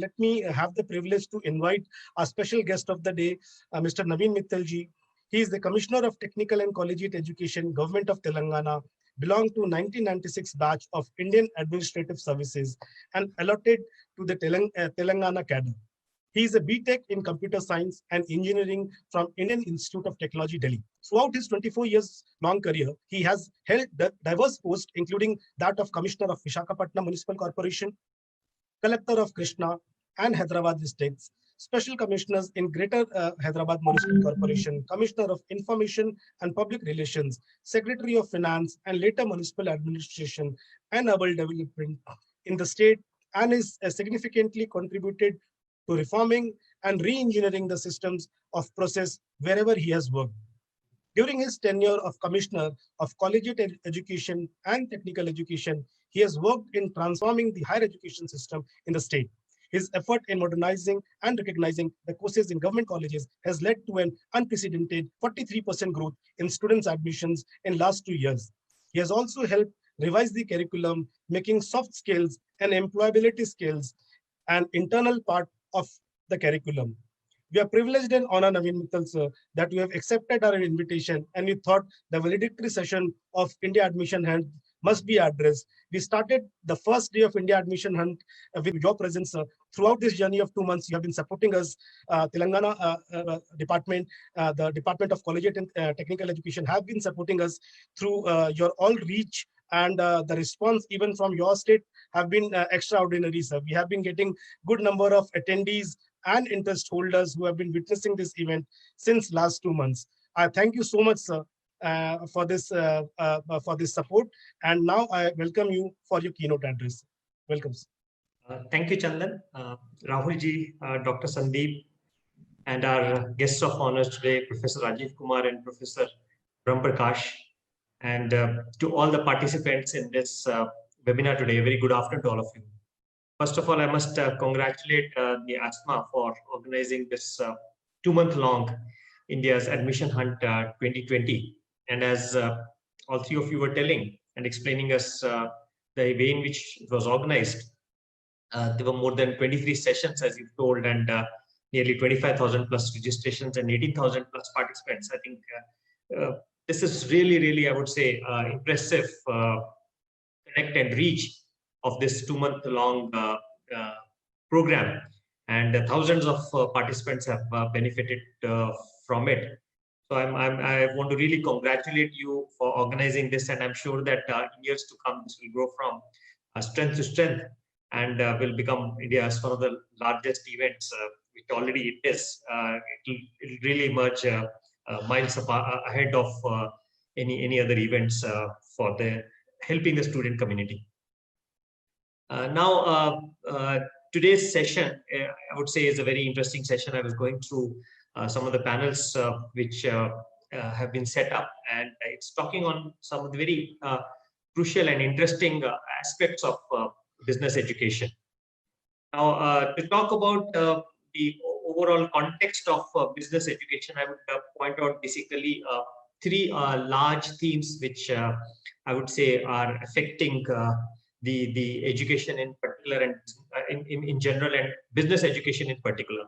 let me have the privilege to invite our special guest of the day, Mr. Naveen Mittalji. He is the Commissioner of Technical and Collegiate Education, Government of Telangana, belonged to 1996 batch of Indian Administrative Services and allotted to the Telangana cadre. He is a BTech in Computer Science and Engineering from Indian Institute of Technology, Delhi. Throughout his 24 years long career, he has held diverse posts, including that of Commissioner of Visakhapatnam Municipal Corporation, Collector of Krishna and Hyderabad districts, Special Commissioners in Greater Hyderabad Municipal Corporation, Commissioner of Information and Public Relations, Secretary of Finance and later Municipal Administration and Urban Development in the state, and is significantly contributed to reforming and re-engineering the systems of process wherever he has worked. During his tenure of Commissioner of Collegiate Education and Technical Education, he has worked in transforming the higher education system in the state. His effort in modernizing and recognizing the courses in government colleges has led to an unprecedented 43% growth in students' admissions in last 2 years. He has also helped revise the curriculum, making soft skills and employability skills an internal part of the curriculum. We are privileged and honored, Naveen Mittal, sir, that you have accepted our invitation and we thought the valedictory session of India Admission Hunt must be addressed. We started the first day of India Admission Hunt with your presence, sir. Throughout this journey of 2 months, you have been supporting us. Telangana department, the Department of Collegiate and Technical Education have been supporting us through your all reach, and the response even from your state have been extraordinary, sir. We have been getting good number of attendees and interest holders who have been witnessing this event since last 2 months. I thank you so much, sir, for this support. And now I welcome you for your keynote address. Welcome, sir. Thank you, Chandan, Rahul ji, Dr. Sandeep, and our guests of honors today, Professor Rajiv Kumar and Professor Ram Prakash, and to all the participants in this webinar today. Very good afternoon to all of you. First of all, I must congratulate the ASMA for organizing this 2-month-long India's Admission Hunt 2020. And as all three of you were telling and explaining us the way in which it was organized, there were more than 23 sessions, as you've told, and nearly 25,000 plus registrations and 18,000 plus participants. I think this is really, I would say, impressive connect and reach of this 2-month-long program, and thousands of participants have benefited from it. So I want to really congratulate you for organizing this, and I'm sure that in years to come this will grow from strength to strength and will become India's one of the largest events, which already it is. It'll really emerge miles ahead of any other events for the helping the student community. Now, today's session, I would say, is a very interesting session. I was going through some of the panels which have been set up, and it's talking on some of the very crucial and interesting aspects of business education. Now, to talk about the overall context of business education, I would point out basically 3 large themes which I would say are affecting the education in particular, and in general, and business education in particular.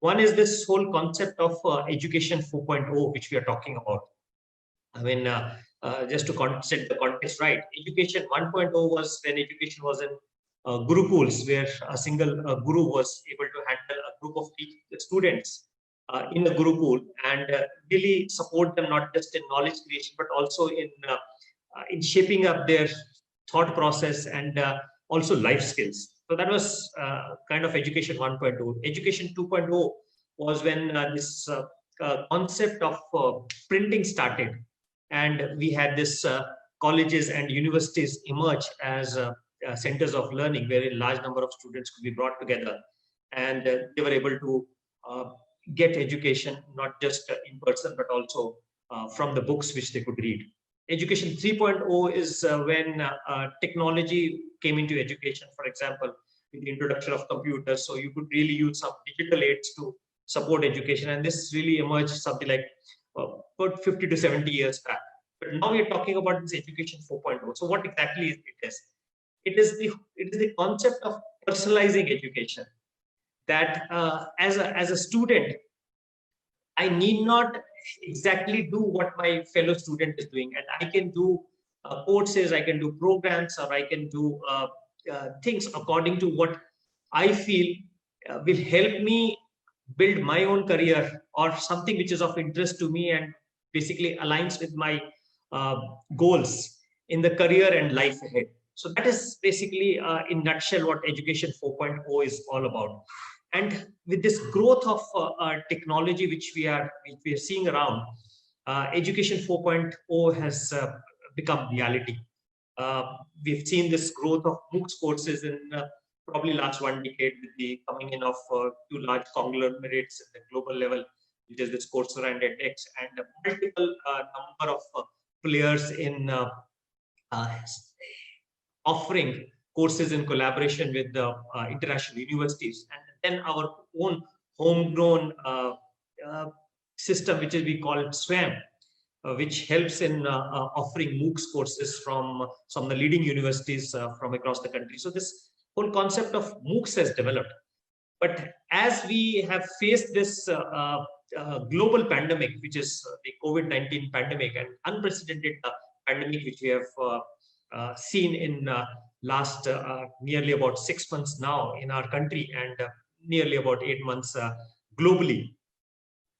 One is this whole concept of education 4.0, which we are talking about. I mean, just to set the context right, education 1.0 was when education was in gurukuls, where a single guru was able to handle a group of students in the gurukul and really support them not just in knowledge creation, but also in shaping up their thought process and also life skills. So that was kind of education 1.0. Education 2.0 was when this concept of printing started, and we had this colleges and universities emerge as centers of learning, where a large number of students could be brought together, and they were able to get education not just in person but also from the books which they could read. Education 3.0 is when technology came into education. For example, with the introduction of computers, so you could really use some digital aids to support education, and this really emerged something like about 50 to 70 years back. But now we're talking about this education 4.0. So what exactly it is? It is the concept of personalizing education. that as a student, I need not exactly do what my fellow student is doing, and I can do courses, I can do programs, or I can do things according to what I feel will help me build my own career, or something which is of interest to me and basically aligns with my goals in the career and life ahead. So that is basically in nutshell what Education 4.0 is all about. And with this growth of technology which we are seeing around, Education 4.0 has become reality. We've seen this growth of MOOCs courses in probably last 1 decade, with the coming in of two large conglomerates at the global level, which is this Coursera and edX, and a multiple number of players in offering courses in collaboration with the international universities, and then our own homegrown system, which is we call it SWAYAM, which helps in offering MOOCs courses from some of the leading universities from across the country. So this whole concept of MOOCs has developed. But as we have faced this global pandemic, which is the COVID-19 pandemic, and unprecedented pandemic, which we have seen in last nearly about 6 months now in our country, and nearly about 8 months globally.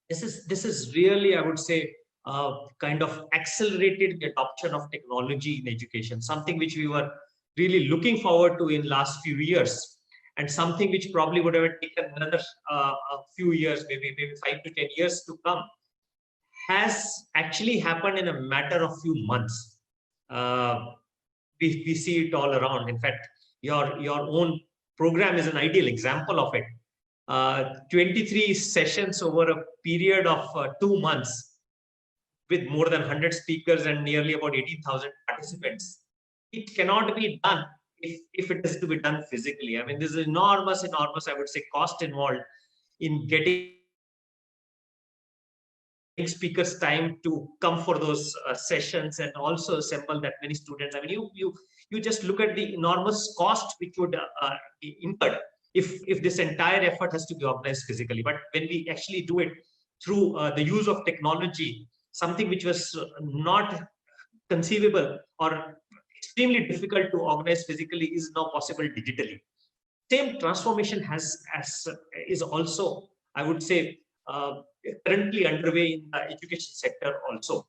This is really, I would say, kind of accelerated the adoption of technology in education, something which we were really looking forward to in last few years, and something which probably would have taken another a few years, maybe 5 to 10 years to come, has actually happened in a matter of few months. We see it all around. In fact, your own program is an ideal example of it. 23 sessions over a period of 2 months, with more than 100 speakers and nearly about 18,000 participants. It cannot be done if it is to be done physically. I mean, there's enormous, I would say, cost involved in getting speakers time to come for those sessions and also assemble that many students. I mean, you just look at the enormous cost which would be incurred if this entire effort has to be organized physically. But when we actually do it through the use of technology, something which was not conceivable or extremely difficult to organize physically is now possible digitally. Same transformation is also, I would say, currently underway in the education sector also.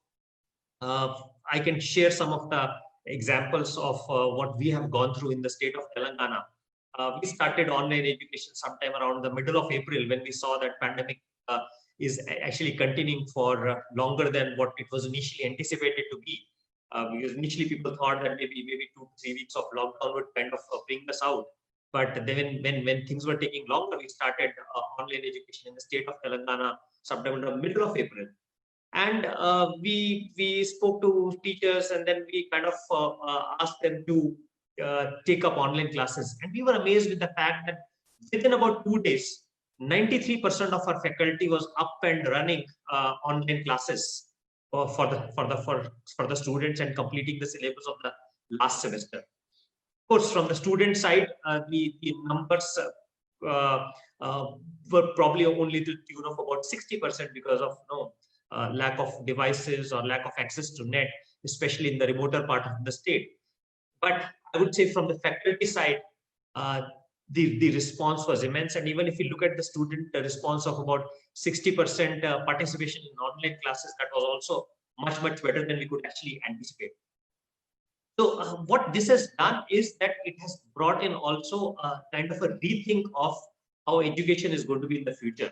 I can share some of the examples of what we have gone through in the state of Telangana. We started online education sometime around the middle of April, when we saw that pandemic is actually continuing for longer than what it was initially anticipated to be. Because initially people thought that maybe 2 to 3 weeks of lockdown would kind of bring us out. But then when things were taking longer, we started online education in the state of Telangana sometime in the middle of April. And we spoke to teachers, and then we kind of asked them to take up online classes. And we were amazed with the fact that within about 2 days, 93% of our faculty was up and running online classes for the students and completing the syllabus of the last semester. Of course, from the student side, the numbers were probably only to the tune of about 60% because of lack of devices or lack of access to net, especially in the remoter part of the state. But I would say from the faculty side, the response was immense. And even if you look at the student response of about 60% participation in online classes, that was also much better than we could actually anticipate. So what this has done is that it has brought in also kind of a rethink of how education is going to be in the future.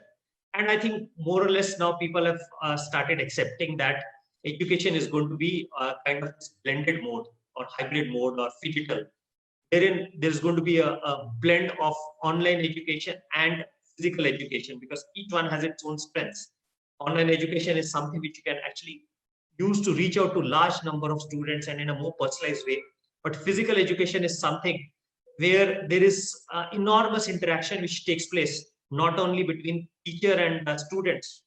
And I think more or less now people have started accepting that education is going to be kind of blended mode or hybrid mode or phygital. Wherein there's going to be a blend of online education and physical education, because each one has its own strengths. Online education is something which you can actually use to reach out to large number of students and in a more personalized way. But physical education is something where there is enormous interaction which takes place, not only between teacher and students,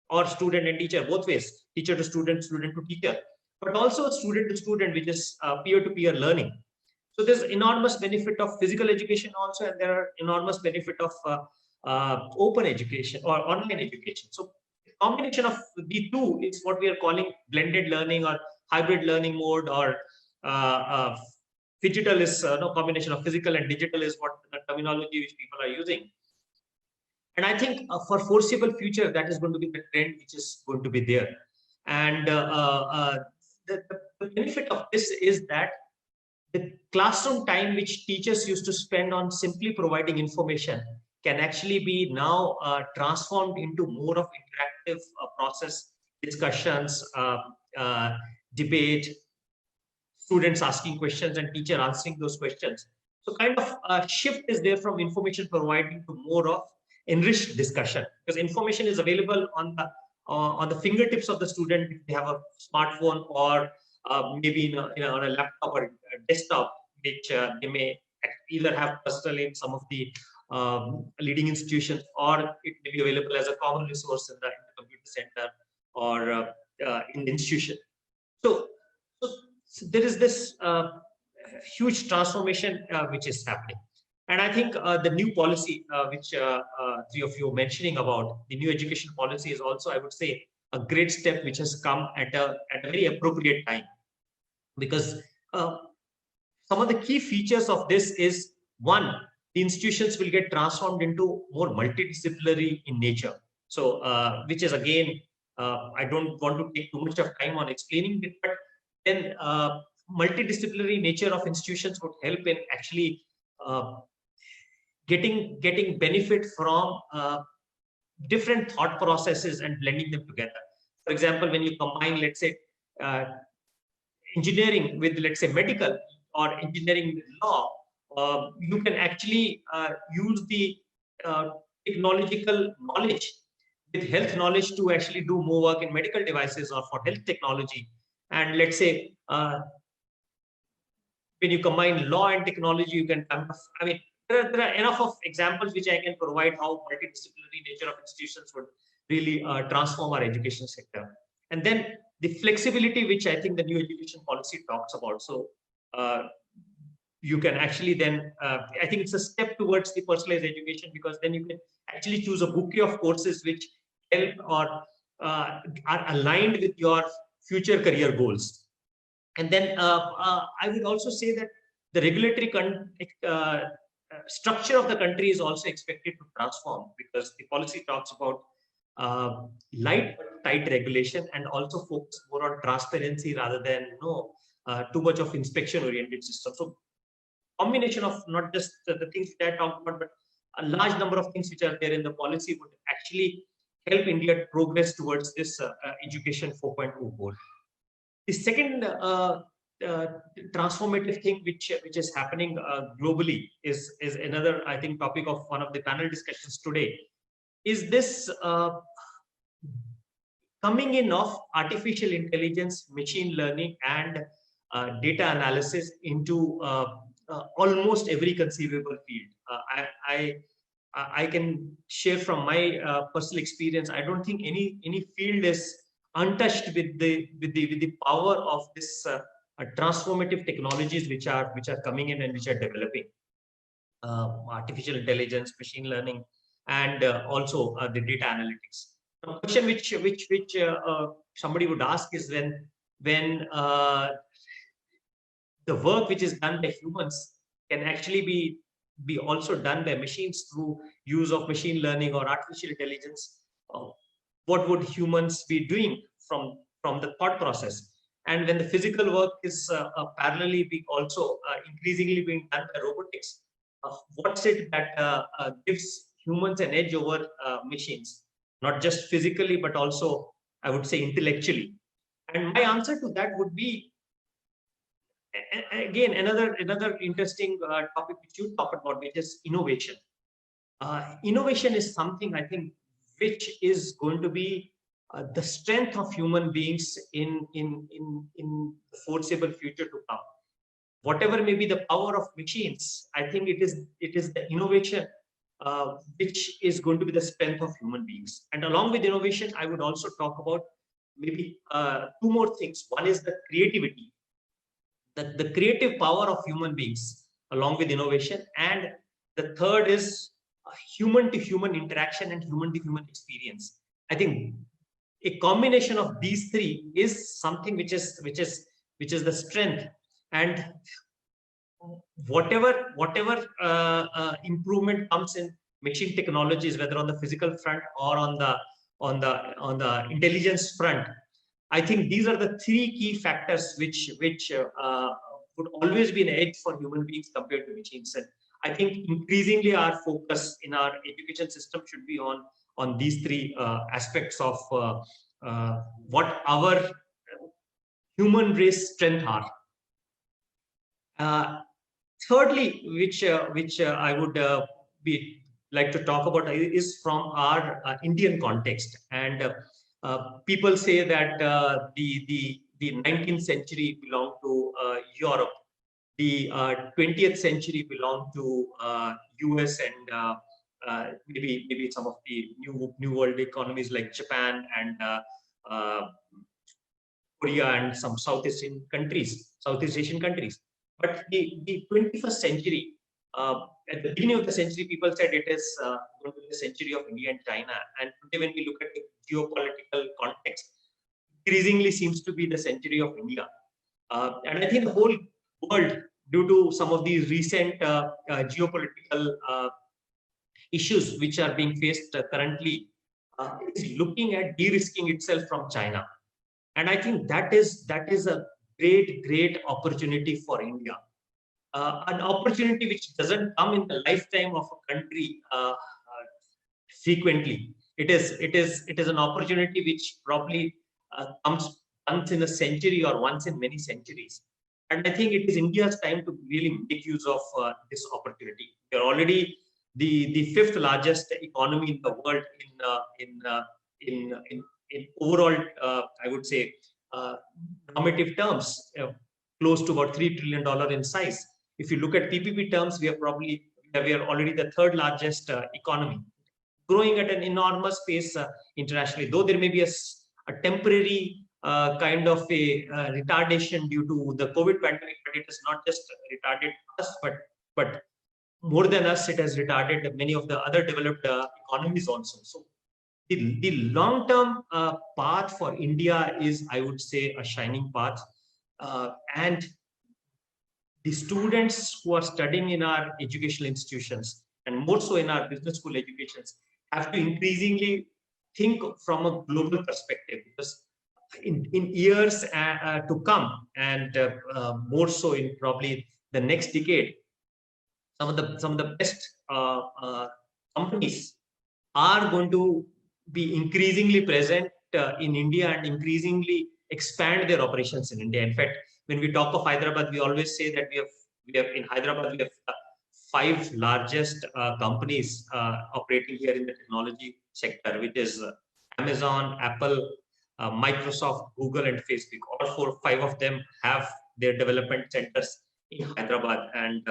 or student and teacher, both ways, teacher to student, student to teacher, but also student to student, which is peer-to-peer learning. So there's enormous benefit of physical education also, and there are enormous benefit of open education or online education. So combination of the two is what we are calling blended learning or hybrid learning mode, or digital is no combination of physical and digital is what the terminology which people are using. And I think for foreseeable future, that is going to be the trend which is going to be there. And the benefit of this is that the classroom time which teachers used to spend on simply providing information can actually be now transformed into more of interactive process, discussions, debate, students asking questions and teacher answering those questions. So kind of a shift is there from information providing to more of enriched discussion, because information is available on the fingertips of the student if they have a smartphone, or maybe on a laptop or a desktop, which they may either have personally in some of the leading institutions, or it may be available as a common resource in the computer center or in the institution. So there is this huge transformation which is happening. And I think the new policy, which three of you are mentioning about, the new education policy is also, I would say, a great step which has come at a very appropriate time. Because some of the key features of this is, one, the institutions will get transformed into more multidisciplinary in nature. So, which is again, I don't want to take too much of time on explaining it, but then multidisciplinary nature of institutions would help in actually getting benefit from different thought processes and blending them together. For example, when you combine, let's say, engineering with, let's say, medical, or engineering with law, you can actually use the technological knowledge with health knowledge to actually do more work in medical devices or for health technology. And let's say, when you combine law and technology, you can, I mean, there are enough of examples which I can provide how multidisciplinary nature of institutions would really transform our education sector. And then the flexibility, which I think the new education policy talks about. So you can actually then, I think it's a step towards the personalized education, because then you can actually choose a bouquet of courses which help or are aligned with your future career goals. And then I would also say that the regulatory structure of the country is also expected to transform, because the policy talks about light but tight regulation, and also focus more on transparency rather than too much of inspection oriented system. So combination of not just the things that I talked about, but a large number of things which are there in the policy would actually help India progress towards this education 4.0 goal. The second transformative thing which is happening globally is another, I think, topic of one of the panel discussions today, is this coming in of artificial intelligence, machine learning, and data analysis into almost every conceivable field. I can share from my personal experience. I don't think any field is untouched with the power of this transformative technologies which are coming in and which are developing. Artificial intelligence, machine learning, and also the data analytics. A question which somebody would ask is, when the work which is done by humans can actually be also done by machines through use of machine learning or artificial intelligence, what would humans be doing from the thought process? And when the physical work is parallelly being also increasingly being done by robotics, what's it that gives humans an edge over machines, not just physically, but also, I would say, intellectually? And my answer to that would be, again, another interesting topic which you talked about, which is innovation. Innovation is something, I think, which is going to be the strength of human beings in the foreseeable future to come. Whatever may be the power of machines, I think it is the innovation which is going to be the strength of human beings. And along with innovation, I would also talk about maybe two more things. One is the creativity, the creative power of human beings along with innovation. And the third is human to human interaction and human to human experience. I think a combination of these three is something which is the strength. And whatever improvement comes in machine technologies, whether on the physical front or on the intelligence front, I think these are the three key factors which would always be an edge for human beings compared to machines. And I think increasingly our focus in our education system should be on these three aspects of what our human race strength are. Thirdly, which I would like to talk about is from our Indian context. And people say that the 19th century belonged to Europe, the 20th century belonged to US, and maybe some of the new world economies like Japan and Korea and some Southeast Asian countries. But the 21st century, at the beginning of the century, people said it is going to be the century of India and China. And today, when we look at the geopolitical context, increasingly seems to be the century of India. And I think the whole world, due to some of these recent geopolitical issues which are being faced currently, is looking at de-risking itself from China. And I think that is a great opportunity for India. An opportunity which doesn't come in the lifetime of a country frequently. It is an opportunity which probably comes once in a century or once in many centuries. And I think it is India's time to really make use of this opportunity. We are already the fifth largest economy in the world in overall, I would say, normative terms, close to about $3 trillion in size. If you look at PPP terms, we are already the third largest economy, growing at an enormous pace internationally. Though there may be a temporary kind of a retardation due to the COVID pandemic, but it has not just retarded us, but more than us, it has retarded many of the other developed economies also. So the long-term path for India is, I would say, a shining path. And the students who are studying in our educational institutions, and more so in our business school educations, have to increasingly think from a global perspective, because in years to come, and more so in probably the next decade, some of the best companies are going to be increasingly present in India and increasingly expand their operations in India. In fact, when we talk of Hyderabad, we always say that we have in Hyderabad, we have 5 largest companies operating here in the technology sector, which is Amazon, Apple, Microsoft, Google, and Facebook. All 5 of them have their development centers in Hyderabad. And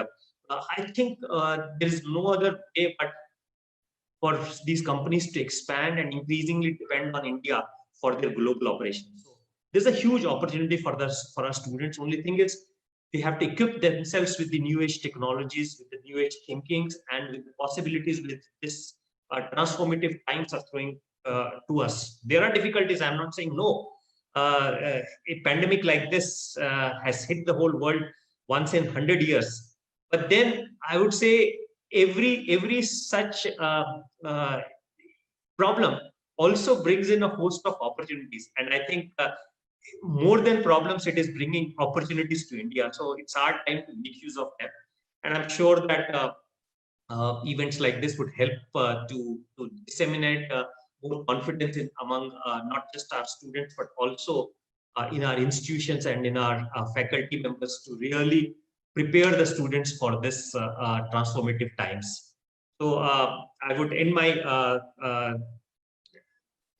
I think there is no other way but for these companies to expand and increasingly depend on India for their global operations. So there's a huge opportunity for our students. Only thing is, they have to equip themselves with the new age technologies, with the new age thinkings, and with the possibilities with this transformative times are throwing to us. There are difficulties. I'm not saying no. A pandemic like this has hit the whole world once in 100 years. But then I would say every such problem also brings in a host of opportunities. And I think more than problems, it is bringing opportunities to India. So it's our time to make use of them. And I'm sure that events like this would help to disseminate more confidence among not just our students, but also in our institutions and in our faculty members to really prepare the students for this transformative times. So I would end my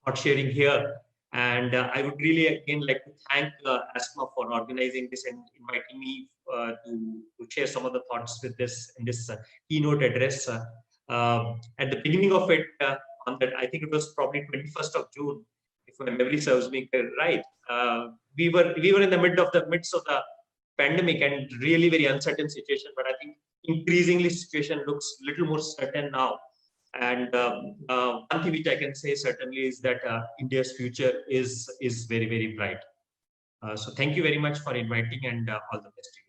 thought sharing here. And I would really again like to thank ASMA for organizing this and inviting me to share some of the thoughts with in this keynote address. At the beginning of it, on that, I think it was probably 21st of June, if my memory serves me right. We were in the midst of the pandemic and really very uncertain situation. But I think increasingly situation looks a little more certain now. And one thing which I can say certainly is that India's future is very, very bright. So thank you very much for inviting, and all the best to you.